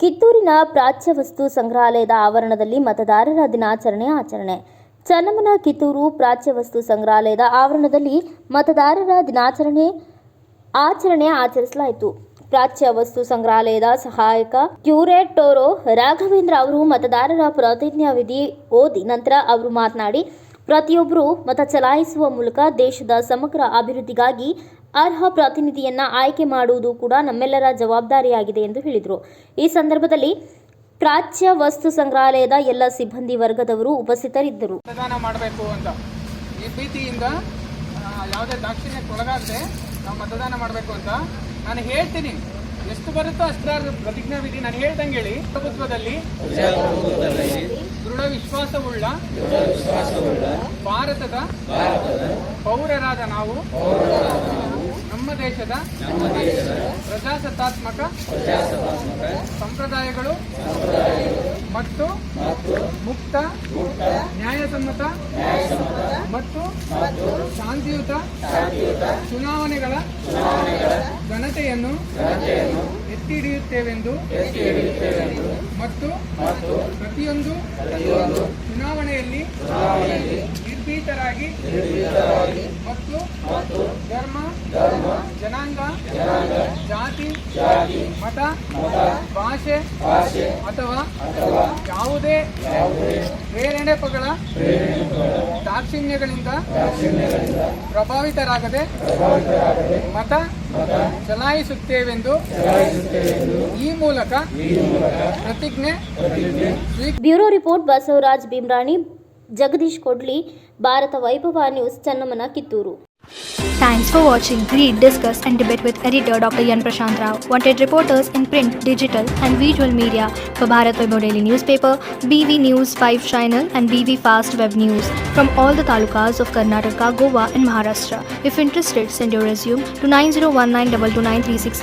ಕಿತ್ತೂರಿನ ಪ್ರಾಚ್ಯ ವಸ್ತು ಸಂಗ್ರಹಾಲಯದ ಆವರಣದಲ್ಲಿ ಮತದಾರರ ದಿನಾಚರಣೆ ಆಚರಣೆ. ಚನ್ನಮ್ಮನ ಕಿತ್ತೂರು ಪ್ರಾಚ್ಯ ವಸ್ತು ಸಂಗ್ರಹಾಲಯದ ಆವರಣದಲ್ಲಿ ಮತದಾರರ ದಿನಾಚರಣೆ ಆಚರಿಸಲಾಯಿತು. ಪ್ರಾಚ್ಯ ವಸ್ತು ಸಂಗ್ರಹಾಲಯದ ಸಹಾಯಕ ಕ್ಯೂರೇಟರ್ ರಾಘವೇಂದ್ರ ಅವರು ಮತದಾರರ ಪ್ರತಿಜ್ಞಾವಿಧಿ ಓದಿ ನಂತರ ಅವರು ಮಾತನಾಡಿ, ಪ್ರತಿಯೊಬ್ಬರು ಮತ ಚಲಾಯಿಸುವ ಮೂಲಕ ದೇಶದ ಸಮಗ್ರ ಅಭಿವೃದ್ಧಿಗಾಗಿ ಅರ್ಹ ಪ್ರತಿನಿಧಿಯನ್ನ ಆಯ್ಕೆ ಮಾಡುವುದು ಕೂಡ ನಮ್ಮೆಲ್ಲರ ಜವಾಬ್ದಾರಿಯಾಗಿದೆ ಎಂದು ಹೇಳಿದರು. ಈ ಸಂದರ್ಭದಲ್ಲಿ ಪ್ರಾಚ್ಯ ವಸ್ತು ಸಂಗ್ರಹಾಲಯದ ಎಲ್ಲ ಸಿಬ್ಬಂದಿ ವರ್ಗದವರು ಉಪಸ್ಥಿತರಿದ್ದರು. ಮತದಾನ ಮಾಡಬೇಕು ಅಂತ ಈ ಪ್ರೀತಿಯಿಂದ ಯಾವುದೇ ದಾಕ್ಷಿಣ್ಯಕ್ಕೆ ಒಳಗಾಗದೆ ನಾವು ಮತದಾನ ಮಾಡಬೇಕು ಅಂತ ನಾನು ಹೇಳ್ತೀನಿ. ಎಷ್ಟು ಬರುತ್ತೋ ಅಷ್ಟರ ಪ್ರತಿಜ್ಞಾವಿಧಿ ನಾನು ಹೇಳ್ದಂಗೆ ಹೇಳಿ ಪ್ರಭುತ್ವದಲ್ಲಿ ದೃಢ ವಿಶ್ವಾಸವುಳ್ಳ ಭಾರತದ ಪೌರರಾದ ನಾವು ನಮ್ಮ ದೇಶದ ಪ್ರಜಾಸತ್ತಾತ್ಮಕ ಸಂಪ್ರದಾಯಗಳು ಮತ್ತು ಮುಕ್ತ ನ್ಯಾಯಸಮ್ಮತ ಮತ್ತು ಶಾಂತಿಯುತ ಚುನಾವಣೆಗಳ ಘನತೆಯನ್ನು ಎತ್ತಿ ಹಿಡಿಯುತ್ತೇವೆಂದು ಮತ್ತು ಪ್ರತಿಯೊಂದು ಚುನಾವಣೆಯಲ್ಲಿ ನಿರ್ಭೀತರಾಗಿ ಮತ್ತು ಧರ್ಮ, ಜನಾಂಗ, ಜಾತಿ, ಮತ, ಭಾಷೆ ಅಥವಾ ಯಾವುದೇ ಪ್ರೇರಣೆಗಳ ದಾಕ್ಷಿಣ್ಯಗಳಿಂದ ಪ್ರಭಾವಿತರಾಗದೆ ಮತ ಚಲಾಯಿಸುತ್ತೇವೆಂದು ಈ ಮೂಲಕ ಪ್ರತಿಜ್ಞೆ. Bureau report Basavaraj Bhimrani, Jagadish Kodli, Bharat Vaibhav news, ಚನ್ನಮ್ಮನ Kittur. Thanks for watching Read, Discuss and Debate with editor Dr. Yan Prashant Rao. Wanted reporters in print, digital and visual media for Bharat Vaibhav Daily Newspaper, BV News 5 Channel and BV Fast Web News from all the talukas of Karnataka, Goa and Maharashtra. If interested, send your resume to 9019229369.